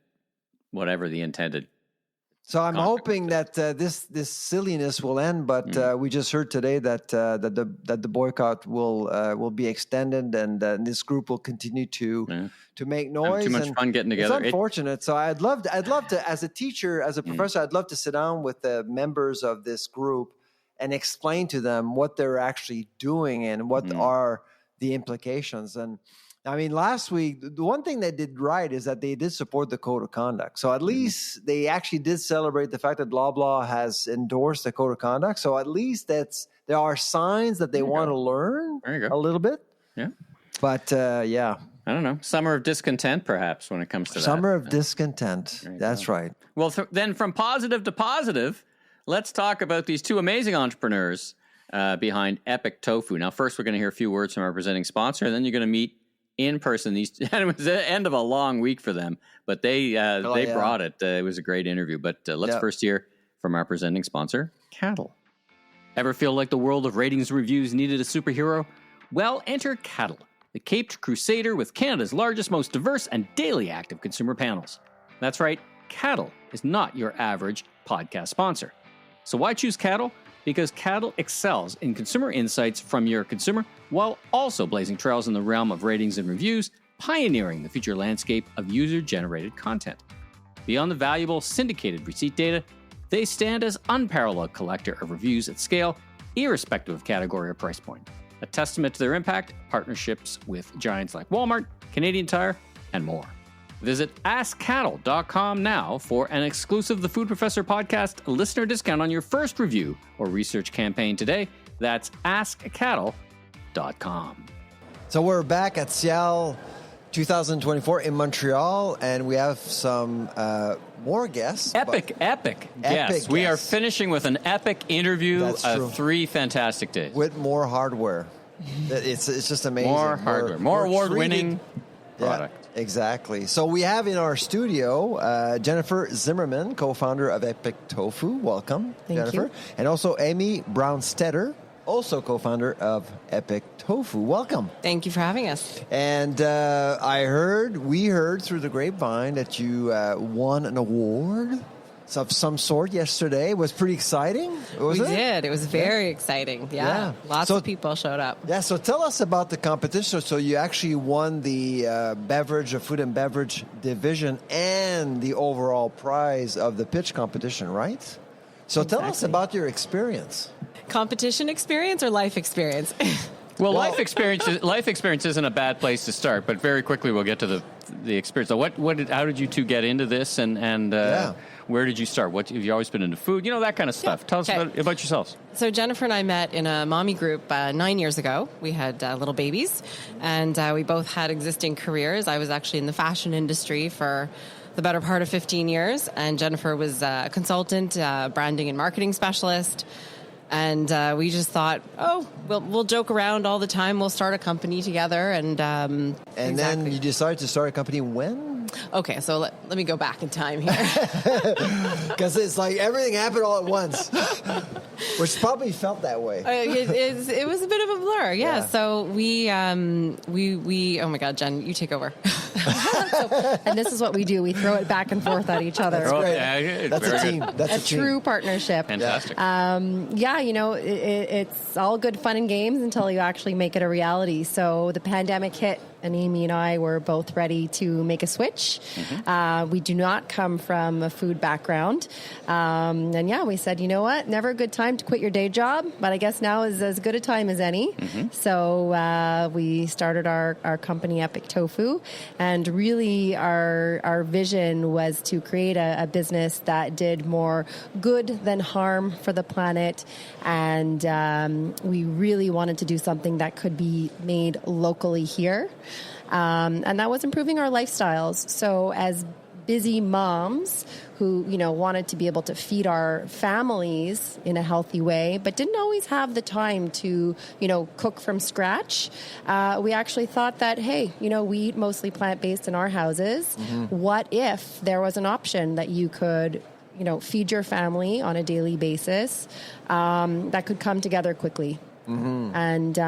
whatever the intended. So I'm hoping that this silliness will end, but we just heard today that the boycott will be extended, and this group will continue to make noise. Too much fun getting together. It's unfortunate. So I'd love to, as a teacher, as a professor, I'd love to sit down with the members of this group and explain to them what they're actually doing and what are the implications. And I mean, last week, the one thing they did right is that they did support the code of conduct. So at least they actually did celebrate the fact that Loblaw has endorsed the code of conduct. So at least there are signs that they want to learn a little bit. Yeah. But I don't know. Summer of discontent, perhaps, when it comes to Summer of discontent. That's right. Well, then from positive to positive, let's talk about these two amazing entrepreneurs behind Epic Tofu. Now, first, we're going to hear a few words from our presenting sponsor, and then you're going to meet in person. And it was the end of a long week for them, but they brought it. It was a great interview. But let's first hear from our presenting sponsor, Caddle. Ever feel like the world of ratings and reviews needed a superhero? Well, enter Caddle, the caped crusader with Canada's largest, most diverse, and daily active consumer panels. That's right, Caddle is not your average podcast sponsor. So why choose Caddle? Because Caddle excels in consumer insights from your consumer while also blazing trails in the realm of ratings and reviews, pioneering the future landscape of user-generated content. Beyond the valuable syndicated receipt data, they stand as unparalleled collector of reviews at scale, irrespective of category or price point. A testament to their impact, partnerships with giants like Walmart, Canadian Tire, and more. Visit AskCaddle.com now for an exclusive The Food Professor podcast listener discount on your first review or research campaign today. That's AskCaddle.com. So we're back at SIAL 2024 in Montreal, and we have some more guests. Epic guests. We are finishing with an epic interview of 3 fantastic days. With more hardware. It's just amazing. More hardware. More award-winning product. Exactly. So we have in our studio Jennifer Zimmermann, co-founder of Epic Tofu. Welcome, Jennifer. You. And also Amy Bronstetter, also co-founder of Epic Tofu. Welcome. Thank you for having us. And we heard through the grapevine that you won an award. of some sort yesterday. It was pretty exciting. We did. It was very exciting. Yeah. Lots of people showed up. Yeah. So tell us about the competition. So you actually won the food and beverage division and the overall prize of the pitch competition, right? So tell us about your experience. Competition experience or life experience? Well, life experience isn't a bad place to start, but very quickly we'll get to the experience. So how did you two get into this, and where did you start? What have you always been into food? That kind of stuff. Tell us about yourselves. So Jennifer and I met in a mommy group 9 years ago. We had little babies, and we both had existing careers. I was actually in the fashion industry for the better part of 15 years, and Jennifer was a consultant, branding and marketing specialist. And we just thought, we'll joke around all the time. We'll start a company together. And then you decided to start a company when? Okay, so let me go back in time here. Because it's like everything happened all at once, which probably felt that way. It was a bit of a blur, yeah. So we oh my God, Jen, you take over. And this is what we do. We throw it back and forth at each other. That's a team. That's a true partnership. Fantastic. It's all good fun and games until you actually make it a reality. So the pandemic hit, and Amy and I were both ready to make a switch. Mm-hmm. We do not come from a food background. We said, you know what? Never a good time to quit your day job, but I guess now is as good a time as any. Mm-hmm. So we started our company, Epic Tofu, and really our vision was to create a business that did more good than harm for the planet. And we really wanted to do something that could be made locally here. And that was improving our lifestyles. So as busy moms who, wanted to be able to feed our families in a healthy way, but didn't always have the time to, cook from scratch, we actually thought that, hey, we eat mostly plant-based in our houses. Mm-hmm. What if there was an option that you could feed your family on a daily basis that could come together quickly? Mm-hmm. And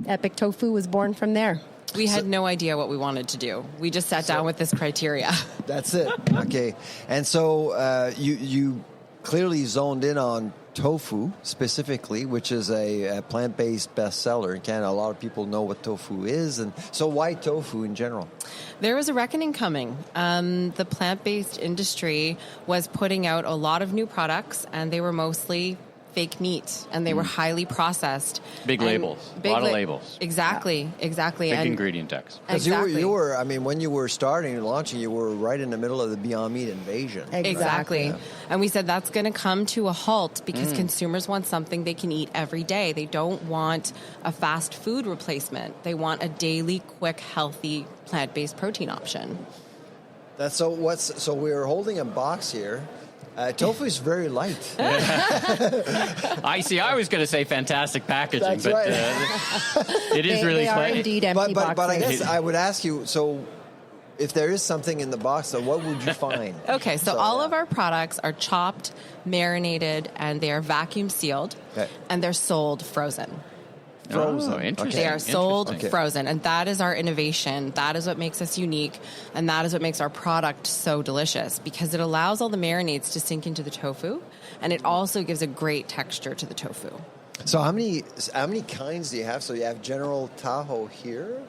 Epic Tofu was born from there. We had no idea what we wanted to do. We just sat down with this criteria. That's it. Okay. And so you clearly zoned in on tofu specifically, which is a plant-based bestseller in Canada. A lot of people know what tofu is. And so why tofu in general? There was a reckoning coming. The plant-based industry was putting out a lot of new products, and they were mostly fake meat, and they were highly processed. Big labels. A lot of labels. Exactly. Big ingredient text. Because you were, when you were launching, you were right in the middle of the Beyond Meat invasion. Exactly. Right? Yeah. And we said that's going to come to a halt because consumers want something they can eat every day. They don't want a fast food replacement. They want a daily, quick, healthy, plant-based protein option. So we're holding a box here. Tofu is very light. I see. I was going to say fantastic packaging, that's but right. It is really they are indeed empty boxes. But I guess I would ask you, so if there is something in the box, so what would you find? Okay, so all of our products are chopped, marinated, and they are vacuum sealed, and they're sold frozen. Frozen. Oh, interesting. They are sold frozen, and that is our innovation. That is what makes us unique, and that is what makes our product so delicious, because it allows all the marinades to sink into the tofu, and it also gives a great texture to the tofu. So how many kinds do you have? So you have General Tahoe here.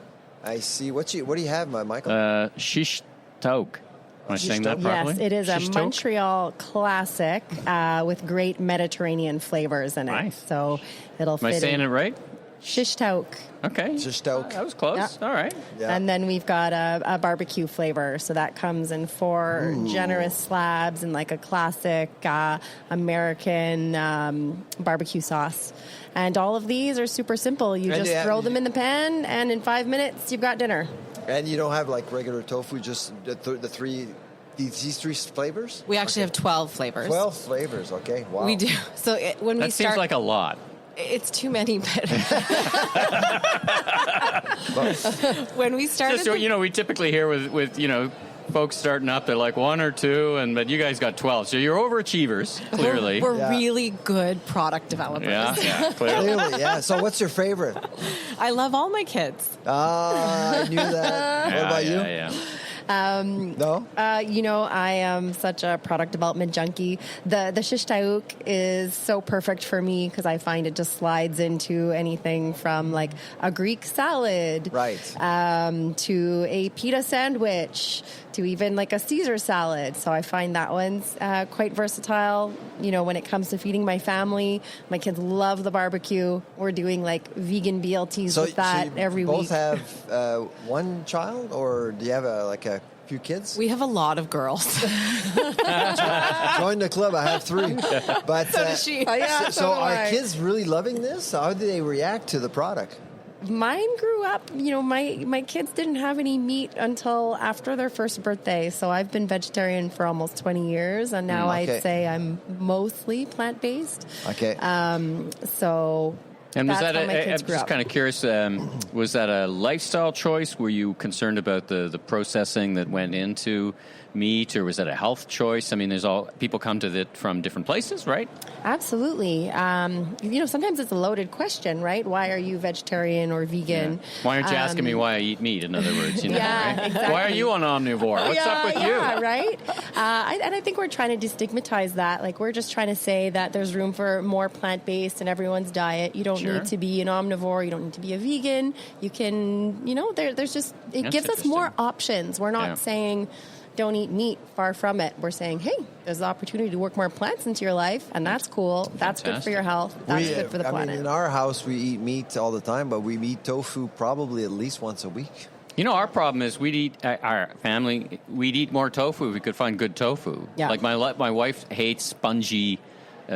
I see. What do you have, Michael? Shish taouk. Am I saying that properly? Yes, it is a Montreal classic with great Mediterranean flavors in it. Nice. So it'll fit. Am I saying it right? Shish taouk. Okay. Shish taouk. That was close. Yeah. All right. Yeah. And then we've got a barbecue flavor. So that comes in 4 generous slabs and like a classic American barbecue sauce. And all of these are super simple. You just throw them in the pan, and in 5 minutes, you've got dinner. And you don't have like regular tofu, just the three... These 3 flavors? We actually have 12 flavors. 12 flavors, okay. Wow. We do. So when we start... That seems like a lot. It's too many, but when we started... So, we typically hear with folks starting up, they're like 1 or 2, but you guys got 12. So you're overachievers, clearly. We're really good product developers. Yeah, clearly. Yeah. So what's your favorite? I love all my kids. I knew that. What about you? Yeah. No? I am such a product development junkie. The shish taouk is so perfect for me because I find it just slides into anything from like a Greek salad, right, to a pita sandwich, to even like a Caesar salad. So I find that one's quite versatile. When it comes to feeding my family, my kids love the barbecue. We're doing like vegan BLTs with that every week. Both have one child, or do you have a few kids? We have a lot of girls. Join the club. I have 3. But so does she. So are kids really loving this? How do they react to the product? Mine grew up, my kids didn't have any meat until after their first birthday. So I've been vegetarian for almost 20 years. And now I'd say I'm mostly plant-based. Okay. So... And was that I'm just kind of curious, was that a lifestyle choice? Were you concerned about the processing that went into meat, or was that a health choice? I mean, people come to it from different places, right? Absolutely. Sometimes it's a loaded question, right? Why are you vegetarian or vegan? Yeah. Why aren't you asking me why I eat meat, in other words? Right? Exactly. Why are you an omnivore? What's up with you? Yeah, right? And I think we're trying to destigmatize that. Like, we're just trying to say that there's room for more plant-based in everyone's diet. You don't need to be an omnivore. You don't need to be a vegan. You can, there's just, it gives us more options. We're not saying don't eat meat. Far from it. We're saying, hey, there's the opportunity to work more plants into your life, and that's cool. That's good for your health. That's good for the planet. In our house, we eat meat all the time, but we eat tofu probably at least once a week. Our problem is our family, we'd eat more tofu if we could find good tofu. Yeah. Like my wife hates spongy,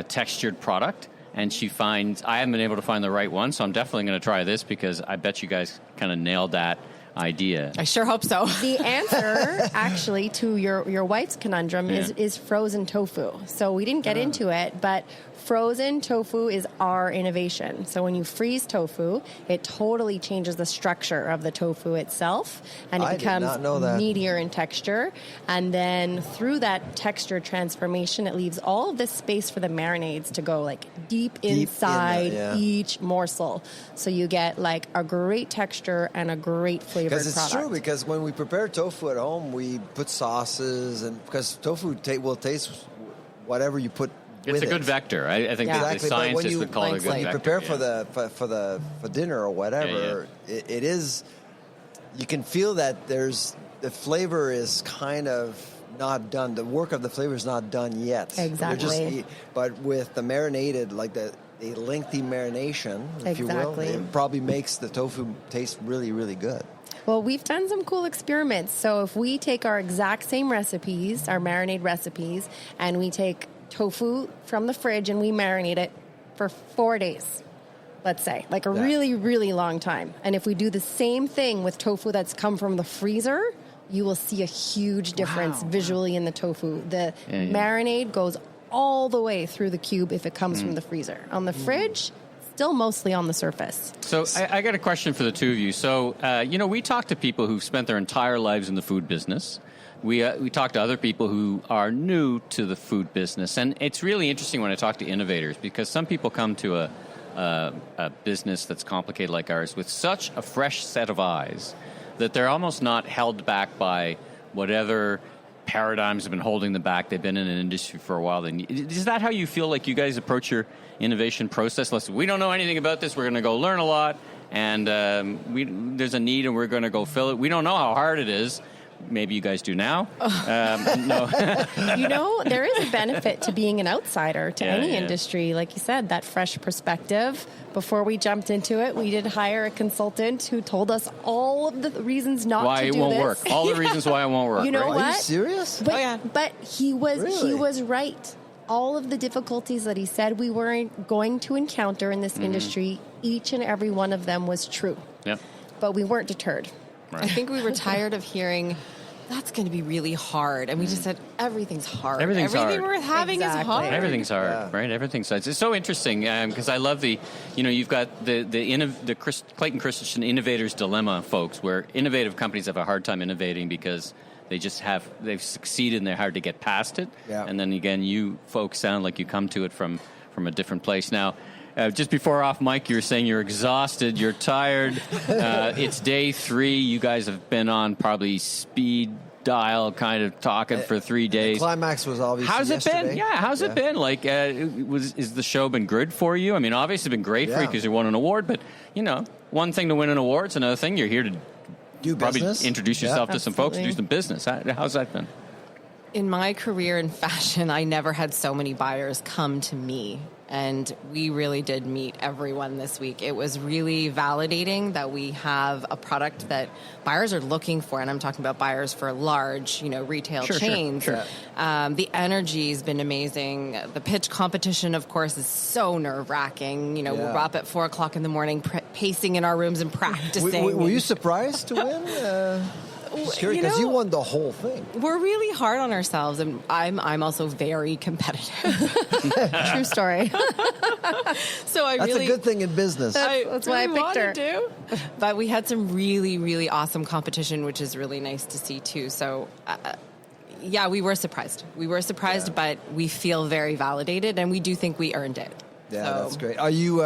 textured product, and she finds, I haven't been able to find the right one, so I'm definitely going to try this because I bet you guys kind of nailed that idea. I sure hope so. The answer, actually, to your wife's conundrum is frozen tofu. So we didn't get into it, but frozen tofu is our innovation. So when you freeze tofu, it totally changes the structure of the tofu itself, and it becomes meatier in texture. And then through that texture transformation, it leaves all of this space for the marinades to go like deep inside each morsel. So you get like a great texture and a great flavored product. Because it's true, because when we prepare tofu at home, we put sauces, and because tofu will taste whatever you put. It's a good vector. I think the scientists would call it a good vector. When you prepare for dinner or whatever, it is. You can feel that the flavor is kind of not done. The work of the flavor is not done yet. Exactly. But with the marinated, like the lengthy marination, if you will, it probably makes the tofu taste really, really good. Well, we've done some cool experiments. So if we take our exact same recipes, our marinade recipes, and we take tofu from the fridge and we marinate it for 4 days, let's say, like a really, really long time. And if we do the same thing with tofu that's come from the freezer, you will see a huge difference visually in the tofu. The marinade goes all the way through the cube if it comes from the freezer. On the fridge, still mostly on the surface. So I got a question for the two of you. So, we talk to people who've spent their entire lives in the food business. We talk to other people who are new to the food business, and it's really interesting when I talk to innovators, because some people come to a business that's complicated like ours with such a fresh set of eyes that they're almost not held back by whatever paradigms have been holding them back. They've been in an industry for a while. Is that how you feel like you guys approach your innovation process? Listen, we don't know anything about this. We're going to go learn a lot, and there's a need, and we're going to go fill it. We don't know how hard it is. Maybe you guys do now. No. There is a benefit to being an outsider to any industry. Like you said, that fresh perspective. Before we jumped into it, we did hire a consultant who told us all of the reasons not to do this. Why it won't work. All the reasons why it won't work. You know what? Are you serious? But he was right. All of the difficulties that he said we were going to encounter in this industry, each and every one of them was true. Yep. But we weren't deterred. Right. I think we were tired of hearing that's going to be really hard, and we just said everything's hard. Everything we're having is hard. Everything's hard, right? Everything's hard. It's so interesting because I love you've got the Clayton Christensen innovator's dilemma, folks, where innovative companies have a hard time innovating because they've succeeded and they're hard to get past it. Yeah. And then again, you folks sound like you come to it from a different place. Now, just before off mic, you were saying you're exhausted, you're tired. It's day 3. You guys have been on probably speed dial kind of talking for 3 days. The climax was obviously How's yesterday. it been? Yeah, how's it been? Like, is the show been good for you? I mean, obviously it's been great for you because you won an award, but, one thing to win an award, it's another thing. You're here to do probably business. Introduce yourself to some folks and do some business. How's that been? In my career in fashion, I never had so many buyers come to me. And we really did meet everyone this week. It was really validating that we have a product that buyers are looking for. And I'm talking about buyers for large, retail chains. Sure. The energy has been amazing. The pitch competition, of course, is so nerve-wracking. We're up at 4 o'clock in the morning, pacing in our rooms and practicing. Were you surprised to win? Because you won the whole thing. We're really hard on ourselves, and I'm also very competitive. True story. So That's a good thing in business. That's why I picked her. But we had some really, really awesome competition, which is really nice to see too. So, we were surprised. But we feel very validated, and we do think we earned it. Yeah, that's great. Are you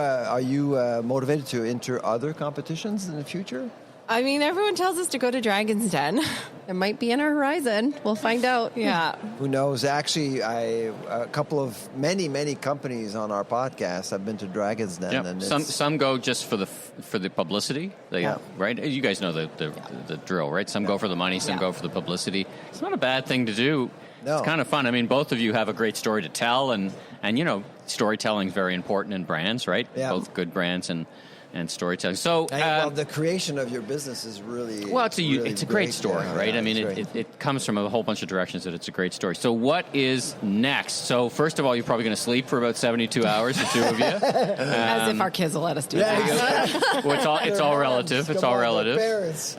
motivated to enter other competitions in the future? I mean, everyone tells us to go to Dragon's Den. It might be in our horizon. We'll find out. Yeah. Who knows? Actually, a couple of many companies on our podcast have been to Dragon's Den. Yep. And some go just for the publicity. Right? You guys know the drill, right? Some go for the money, some go for the publicity. It's not a bad thing to do. No. It's kind of fun. I mean, both of you have a great story to tell, and storytelling is very important in brands, right? Yeah. Both good brands and storytelling. So, the creation of your business is really it's a great story, right? I mean, it comes from a whole bunch of directions, that it's a great story. So, what is next? So, first of all, you're probably going to sleep for about 72 hours, the two of you, as if our kids will let us do that. Well, it's all relative. It's all relative. Parents.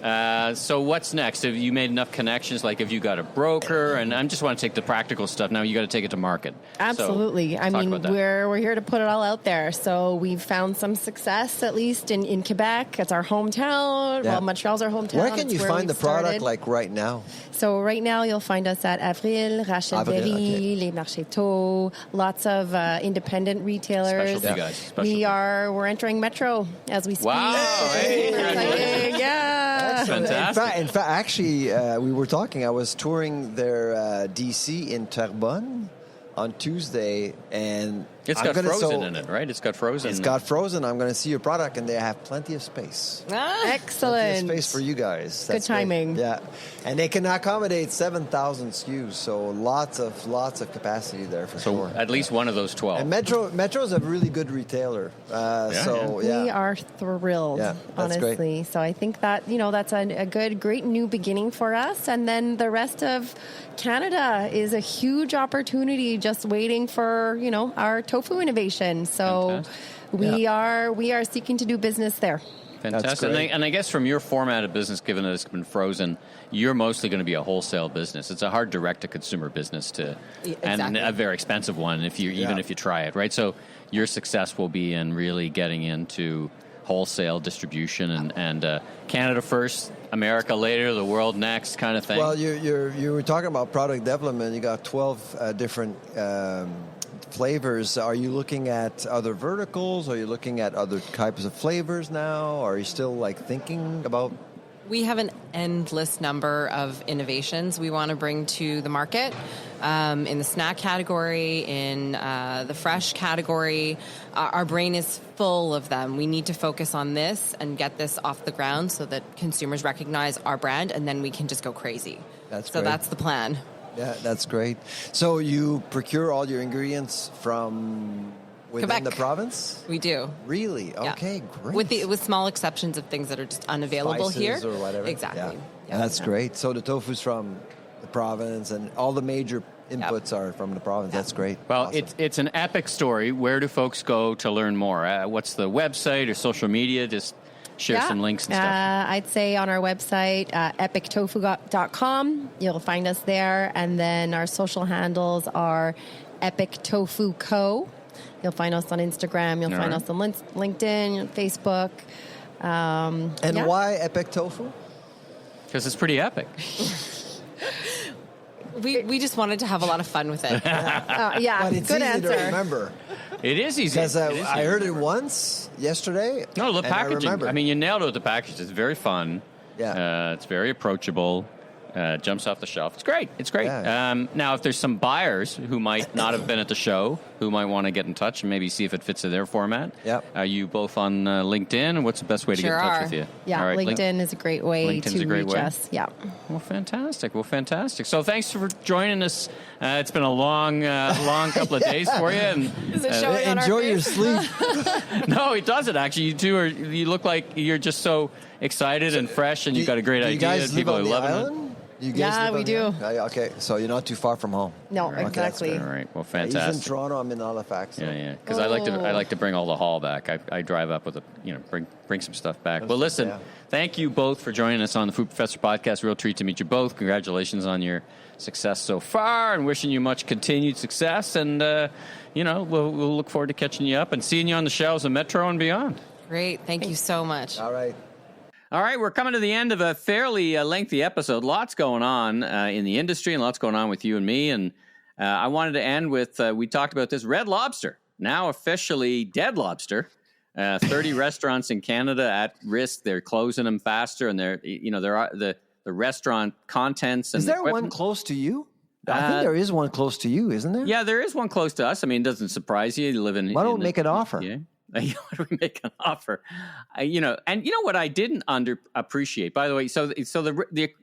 So, what's next? Have you made enough connections? Like, have you got a broker? And I just want to take the practical stuff. Now, you got to take it to market. Absolutely. So, I mean, we're here to put it all out there. So, we've found some success, at least in Quebec. It's our hometown. Yeah. Well, Montreal's our hometown. Where can you find the product like right now? So right now you'll find us at Avril, Rachel Berry, Les Marchetaux, lots of independent retailers. Specialty guys. We're entering Metro as we speak. Wow! Hey, yeah. Fantastic. In fact, actually, we were talking. I was touring their DC in Terrebonne on Tuesday, and it's got frozen in it, right? It's got frozen. It's got frozen. I'm going to see your product, and they have plenty of space. Excellent. Plenty of space for you guys. That's good timing. Great. Yeah, and they can accommodate 7,000 SKUs, so lots of capacity there for sure. At least one of those 12. And Metro's a really good retailer. We are thrilled, honestly. Great. So I think that that's a great new beginning for us, and then the rest of Canada is a huge opportunity just waiting for our tofu innovation. So we are seeking to do business there. Fantastic. And I guess from your format of business, given that it's been frozen, you're mostly going to be a wholesale business. It's a hard direct-to-consumer business and a very expensive one even if you try it, right? So your success will be in really getting into wholesale distribution and Canada first, America later, the world next kind of thing. Well, you were talking about product development. You got 12 different flavors. Are you looking at other verticals? Are you looking at other types of flavors now? Are you still thinking about? We have an endless number of innovations we want to bring to the market in the snack category, in the fresh category. Our brain is full of them. We need to focus on this and get this off the ground so that consumers recognize our brand, and then we can just go crazy. That's the plan. Yeah, that's great. So you procure all your ingredients from within Quebec. The province? We do. Really? Okay, great. With small exceptions of things that are just unavailable Spices here. Or whatever. Exactly. Yeah. That's great. So the tofu's from the province, and all the major inputs are from the province. That's great. Well, awesome. It's an epic story. Where do folks go to learn more? What's the website or social media? Just share some links and stuff. I'd say on our website, epictofu.com. You'll find us there. And then our social handles are Epic Tofu Co. You'll find us on Instagram. You'll find us on LinkedIn, Facebook. Why Epic Tofu? Because it's pretty epic. We just wanted to have a lot you with it. But it's good easy answer. to remember. It is easy. Because I heard it once yesterday. No, the packaging. I mean, you nailed it with the package. It's very fun. Yeah. It's very approachable. Jumps off the shelf. It's great. It's great. Yeah. Now, if there's some buyers who might not have been at the show, who might want to get in touch and maybe see if it fits in their format, are you both on LinkedIn? What's the best way to get in touch with you? Yeah, right, LinkedIn is a great way to reach us. Yeah. Well, fantastic. So thanks for joining us. It's been a long couple of days for you. And enjoy your sleep. No, it doesn't actually. You two you look like you're just so excited and fresh, and you've got a great idea. You guys People live on are the loving island? Yeah, we do. Okay, so you're not too far from home. No, Okay, exactly. All right, well, fantastic. He's in Toronto. I'm in Halifax. So. Yeah, because I like to bring all the haul back. I drive up with bring some stuff back. Well, listen, thank you both for joining us on the Food Professor podcast. Real treat to meet you both. Congratulations on your success so far, and wishing you much continued success. And we'll look forward to catching you up and seeing you on the shelves of Metro and beyond. Great, thank you so much. All right, we're coming to the end of a fairly lengthy episode. Lots going on in the industry and lots going on with you and me. And I wanted to end with, we talked about this, Red Lobster, now officially dead lobster. 30 restaurants in Canada at risk. They're closing them faster, and the restaurant contents. And is there one close to you? I think there is one close to you, isn't there? Yeah, there is one close to us. I mean, it doesn't surprise you. You live in. Why don't we make an offer? Yeah. Why do we make an offer? And you know what I didn't appreciate, by the way. So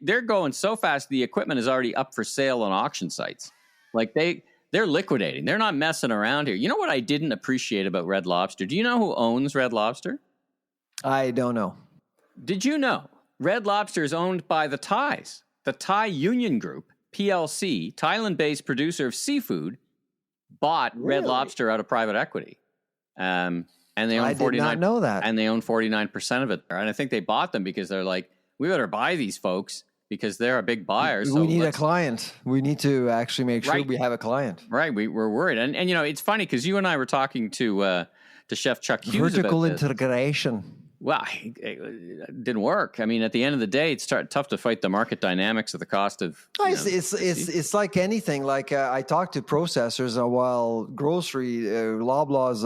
they're going so fast. The equipment is already up for sale on auction sites. Like they're liquidating. They're not messing around here. You know what I didn't appreciate about Red Lobster? Do you know who owns Red Lobster? I don't know. Did you know Red Lobster is owned by the Thais? The Thai Union Group PLC, Thailand-based producer of seafood, bought Red Lobster out of private equity. And they own I did not know that. And they own 49% of it. And I think they bought them because they're like, we better buy these folks because they're a big buyer. We need a client. We need to actually make sure we have a client. Right. We're worried. And it's funny because you and I were talking to Chef Chuck Hughes Vertical about this. integration. Well, it didn't work. I mean, at the end of the day, it's tough to fight the market dynamics of the cost of. It's like anything. Like I talked to processors, while grocery, Loblaw is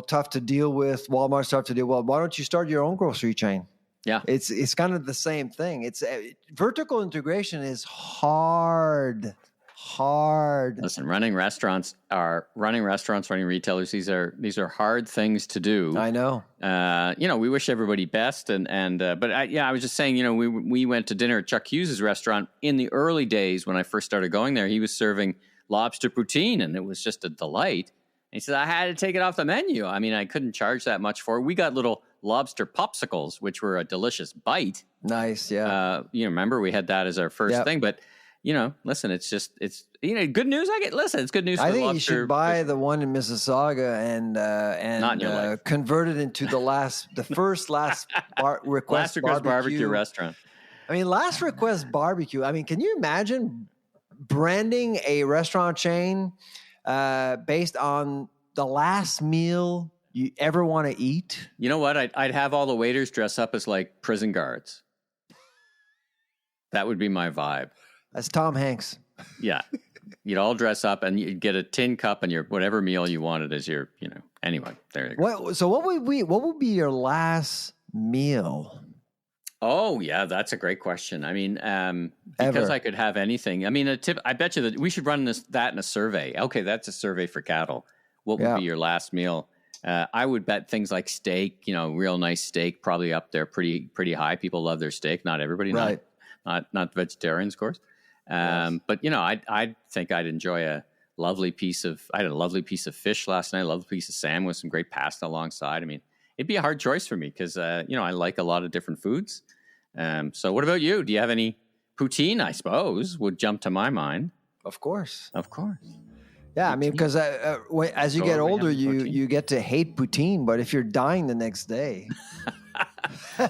tough to deal with. Walmart's tough to deal with. Why don't you start your own grocery chain? Yeah, it's kind of the same thing. It's vertical integration is hard. Listen, running restaurants, running retailers. These are hard things to do. I know. We wish everybody best, but I was just saying, we went to dinner at Chuck Hughes's restaurant in the early days when I first started going there. He was serving lobster poutine, and it was just a delight. And he said I had to take it off the menu. I mean, I couldn't charge that much for it. We got little lobster popsicles, which were a delicious bite. Nice, yeah. Remember we had that as our first thing, but. Listen, it's good news. It's good news. I for think you should buy the one in Mississauga and convert it into the first last request barbecue restaurant. I mean, Last Request Barbecue. I mean, can you imagine branding a restaurant chain based on the last meal you ever want to eat? You know what? I'd have all the waiters dress up as like prison guards. That would be my vibe. That's Tom Hanks. Yeah. You'd all dress up and you'd get a tin cup and your whatever meal you wanted as your, anyway, there you go. So what would be your last meal? Oh, yeah, that's a great question. I mean, because I could have anything. I mean, I bet you that we should run that in a survey. Okay, that's a survey for Caddle. What would be your last meal? I would bet things like steak, real nice steak, probably up there pretty high. People love their steak. Not everybody, right. Not vegetarians, of course. But I think I'd enjoy I had a lovely piece of fish last night, a lovely piece of salmon with some great pasta alongside. I mean, it'd be a hard choice for me because, I like a lot of different foods. So what about you? Do you have any poutine, I suppose, would jump to my mind? Of course. Yeah, I mean, because as you get older, you get to hate poutine, but if you're dying the next day,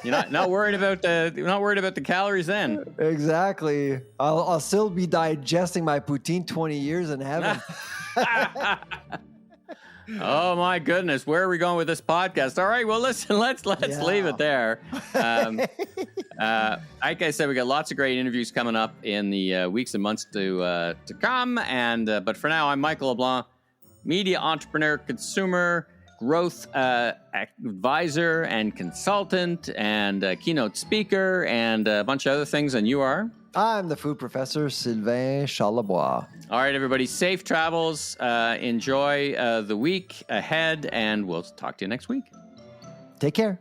you're not worried about the calories then. Exactly. I'll still be digesting my poutine 20 years in heaven. Oh my goodness, where are we going with this podcast? All right, well, listen, let's leave it there. Like I said, we got lots of great interviews coming up in the weeks and months to come. But for now, I'm Michael LeBlanc, media entrepreneur, consumer, growth advisor and consultant and keynote speaker and a bunch of other things. And you are? I'm the food professor, Sylvain Charlebois. All right, everybody, safe travels. Enjoy the week ahead, and we'll talk to you next week. Take care.